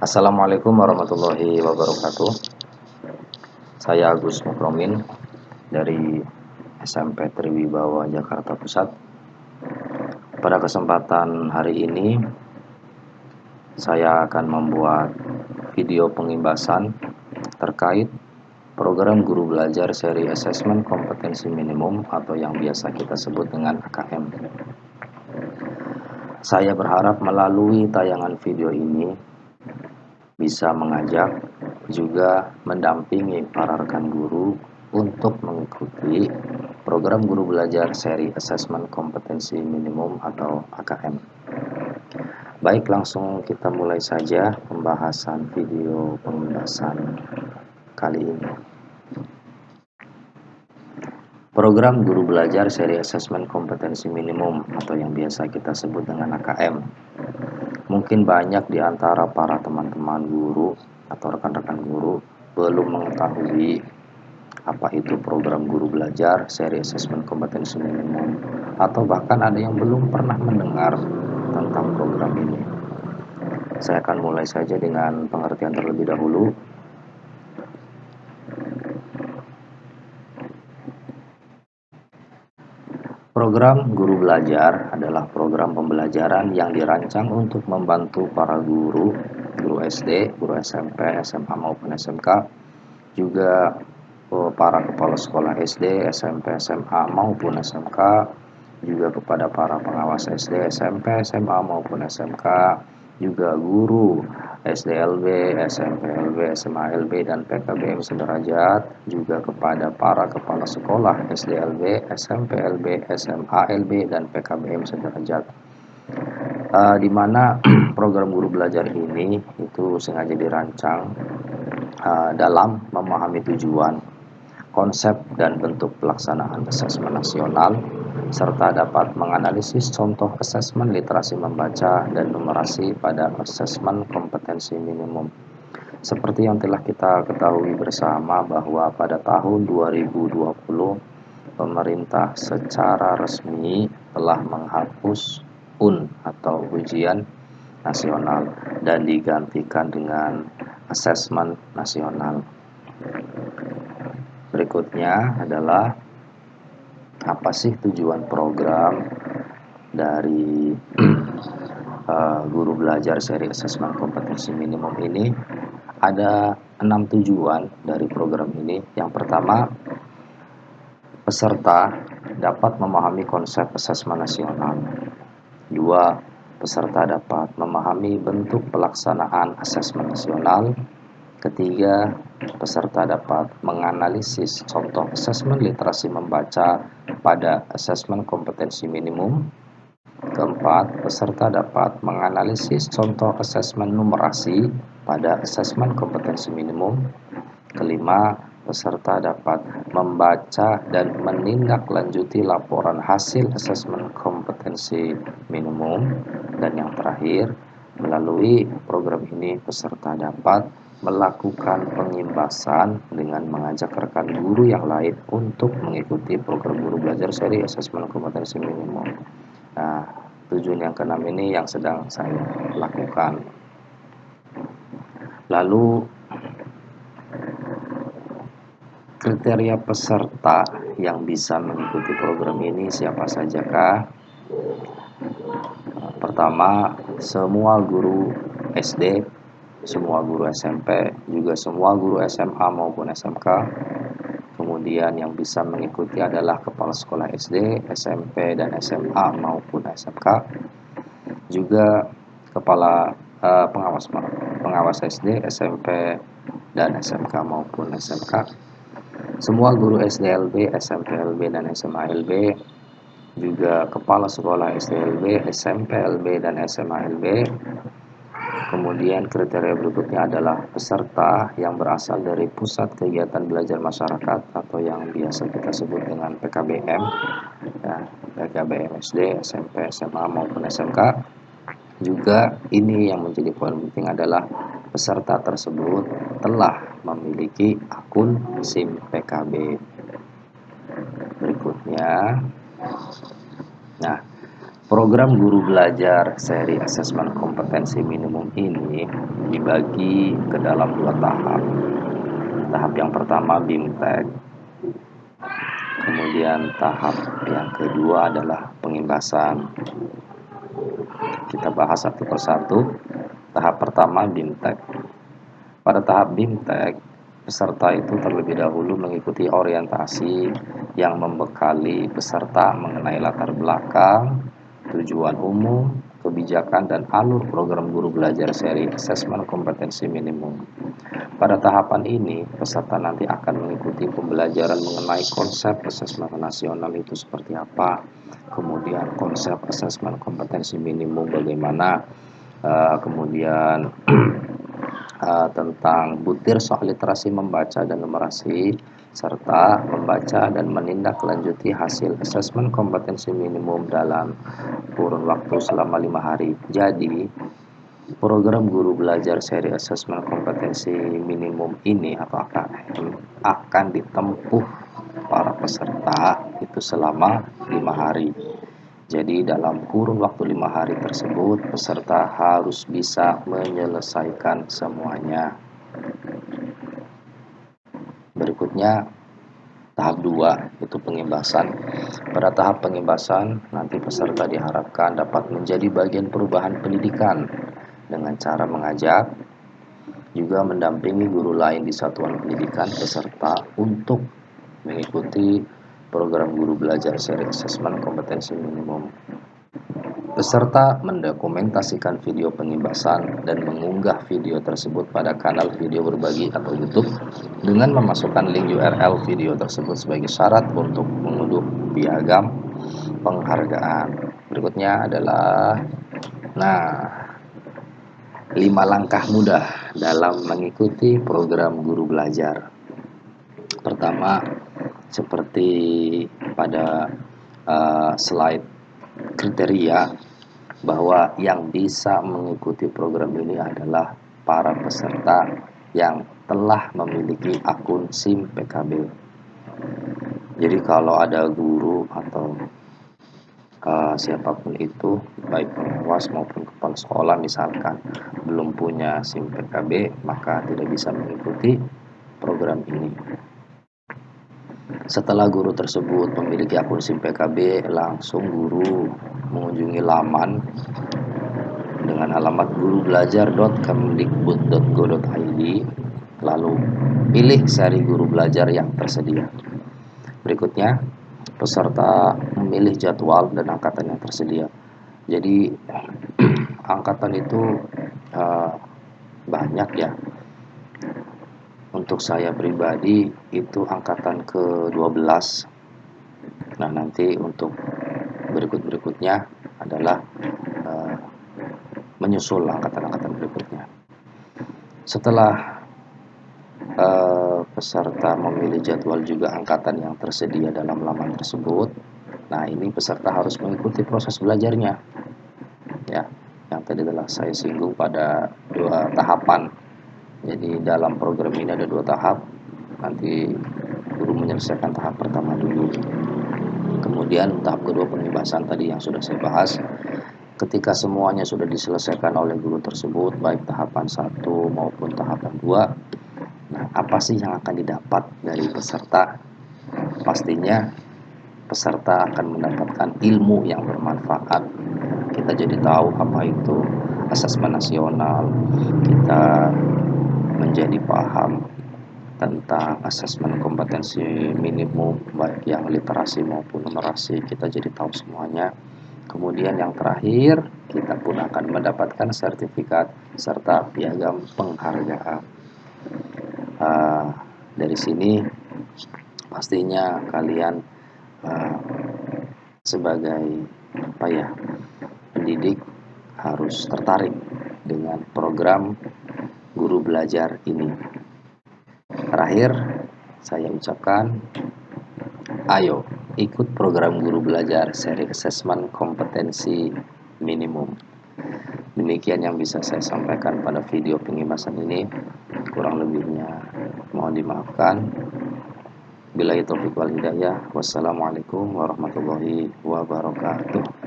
Assalamualaikum warahmatullahi wabarakatuh. Saya Agus Mukromin dari SMP Triwibawa Jakarta Pusat. Pada kesempatan hari ini saya akan membuat video pengimbasan terkait program guru belajar seri asesmen kompetensi minimum atau yang biasa kita sebut dengan AKM. Saya berharap melalui tayangan video ini bisa mengajak juga mendampingi para rekan guru untuk mengikuti program guru belajar seri asesmen kompetensi minimum atau AKM. Baik, langsung kita mulai saja pembahasan video pembahasan kali ini. Program guru belajar seri asesmen kompetensi minimum atau yang biasa kita sebut dengan AKM. Mungkin banyak di antara para teman-teman guru atau rekan-rekan guru belum mengetahui apa itu program guru belajar seri asesmen kompetensi minimum, atau bahkan ada yang belum pernah mendengar tentang program ini. Saya akan mulai saja dengan pengertian terlebih dahulu. Program guru belajar adalah program pembelajaran yang dirancang untuk membantu para guru SD, guru SMP, SMA maupun SMK, juga para kepala sekolah SD, SMP, SMA maupun SMK, juga kepada para pengawas SD, SMP, SMA maupun SMK, juga guru SDLB, SMPLB, SMALB, dan PKBM sederajat, juga kepada para kepala sekolah SDLB, SMPLB, SMALB, dan PKBM sederajat. Di mana program guru belajar ini itu sengaja dirancang dalam memahami tujuan, konsep, dan bentuk pelaksanaan asesmen nasional, serta dapat menganalisis contoh asesmen literasi membaca dan numerasi pada asesmen kompetensi minimum. Seperti yang telah kita ketahui bersama bahwa pada tahun 2020 pemerintah secara resmi telah menghapus UN atau ujian nasional dan digantikan dengan asesmen nasional. Berikutnya adalah apa sih tujuan program dari guru belajar seri asesmen kompetensi minimum ini? Ada 6 tujuan dari program ini. Yang pertama, peserta dapat memahami konsep asesmen nasional. 2, peserta dapat memahami bentuk pelaksanaan asesmen nasional. Ketiga, peserta dapat menganalisis contoh asesmen literasi membaca pada asesmen kompetensi minimum. Keempat, peserta dapat menganalisis contoh asesmen numerasi pada asesmen kompetensi minimum. Kelima, peserta dapat membaca dan menindaklanjuti laporan hasil asesmen kompetensi minimum. Dan yang terakhir, melalui program ini peserta dapat melakukan pengimbasan dengan mengajak rekan guru yang lain untuk mengikuti program guru belajar seri asesmen kompetensi minimum. Nah, tujuan yang keenam ini yang sedang saya lakukan. Lalu, kriteria peserta yang bisa mengikuti program ini siapa sajakah? Pertama, semua guru SD, semua guru SMP, juga semua guru SMA maupun SMK. Kemudian yang bisa mengikuti adalah kepala sekolah SD, SMP, dan SMA maupun SMK. Juga kepala pengawas SD, SMP, dan SMK maupun SMK. Semua guru SDLB, SMPLB, dan SMALB. Juga kepala sekolah SDLB, SMPLB, dan SMALB. Kemudian kriteria berikutnya adalah peserta yang berasal dari pusat kegiatan belajar masyarakat atau yang biasa kita sebut dengan PKBM, ya, PKBM SD, SMP, SMA maupun SMK. Juga ini yang menjadi poin penting adalah peserta tersebut telah memiliki akun SIM PKB. Berikutnya, nah, Program guru belajar seri asesmen kompetensi minimum ini dibagi ke dalam dua tahap. Tahap yang pertama BIMTEK, kemudian tahap yang kedua adalah pengimbasan. Kita bahas satu persatu. Tahap pertama BIMTEK. Pada tahap BIMTEK, peserta itu terlebih dahulu mengikuti orientasi yang membekali peserta mengenai latar belakang, tujuan umum, kebijakan, dan alur program guru belajar seri asesmen kompetensi minimum. Pada tahapan ini, peserta nanti akan mengikuti pembelajaran mengenai konsep asesmen nasional itu seperti apa, kemudian konsep asesmen kompetensi minimum bagaimana, kemudian tentang butir soal literasi membaca dan numerasi, serta membaca dan menindaklanjuti hasil asesmen kompetensi minimum dalam kurun waktu selama 5 hari. Jadi, program guru belajar seri asesmen kompetensi minimum ini atau akan ditempuh para peserta itu selama 5 hari. Jadi dalam kurun waktu 5 hari tersebut peserta harus bisa menyelesaikan semuanya. Berikutnya tahap 2 itu pengimbasan. Pada tahap pengimbasan nanti peserta diharapkan dapat menjadi bagian perubahan pendidikan dengan cara mengajak, juga mendampingi guru lain di satuan pendidikan peserta untuk mengikuti program guru belajar seri asesmen kompetensi minimum. Peserta mendokumentasikan video pengimbasan dan mengunggah video tersebut pada kanal video berbagi atau YouTube dengan memasukkan link URL video tersebut sebagai syarat untuk mengunduh piagam penghargaan. Berikutnya adalah 5 langkah mudah dalam mengikuti program guru belajar. Pertama, seperti pada slide kriteria, bahwa yang bisa mengikuti program ini adalah para peserta yang telah memiliki akun SIM PKB. Jadi kalau ada guru atau siapapun itu, baik pengawas maupun kepala sekolah misalkan belum punya SIM PKB, maka tidak bisa mengikuti program ini. Setelah guru tersebut memiliki akun SIM PKB, langsung guru mengunjungi laman dengan alamat gurubelajar.kemdikbud.go.id, lalu pilih seri guru belajar yang tersedia. Berikutnya, peserta memilih jadwal dan angkatan yang tersedia. Jadi angkatan itu banyak ya. Untuk saya pribadi itu angkatan ke-12. Nah, nanti untuk berikutnya adalah menyusul angkatan-angkatan berikutnya. Setelah peserta memilih jadwal juga angkatan yang tersedia dalam laman tersebut, nah ini peserta harus mengikuti proses belajarnya. Ya, yang tadi telah saya singgung pada 2 tahapan. Jadi dalam program ini ada 2 tahap. Nanti guru menyelesaikan tahap pertama dulu. Kemudian tahap kedua pengimbasan tadi yang sudah saya bahas. Ketika semuanya sudah diselesaikan oleh guru tersebut, baik tahapan 1 maupun tahapan 2, nah apa sih yang akan didapat dari peserta? Pastinya peserta akan mendapatkan ilmu yang bermanfaat. Kita jadi tahu apa itu asesmen nasional, kita menjadi paham tentang asesmen kompetensi minimum baik yang literasi maupun numerasi, kita jadi tahu semuanya. Kemudian yang terakhir, kita pun akan mendapatkan sertifikat serta piagam penghargaan. Dari sini pastinya kalian sebagai pendidik harus tertarik dengan program guru belajar ini. Terakhir, saya ucapkan, ayo ikut program guru belajar seri asesmen kompetensi minimum. Demikian yang bisa saya sampaikan pada video pengimbasan ini. Kurang lebihnya mohon dimaafkan. Billahi taufiq wal hidayah. Wassalamualaikum warahmatullahi wabarakatuh.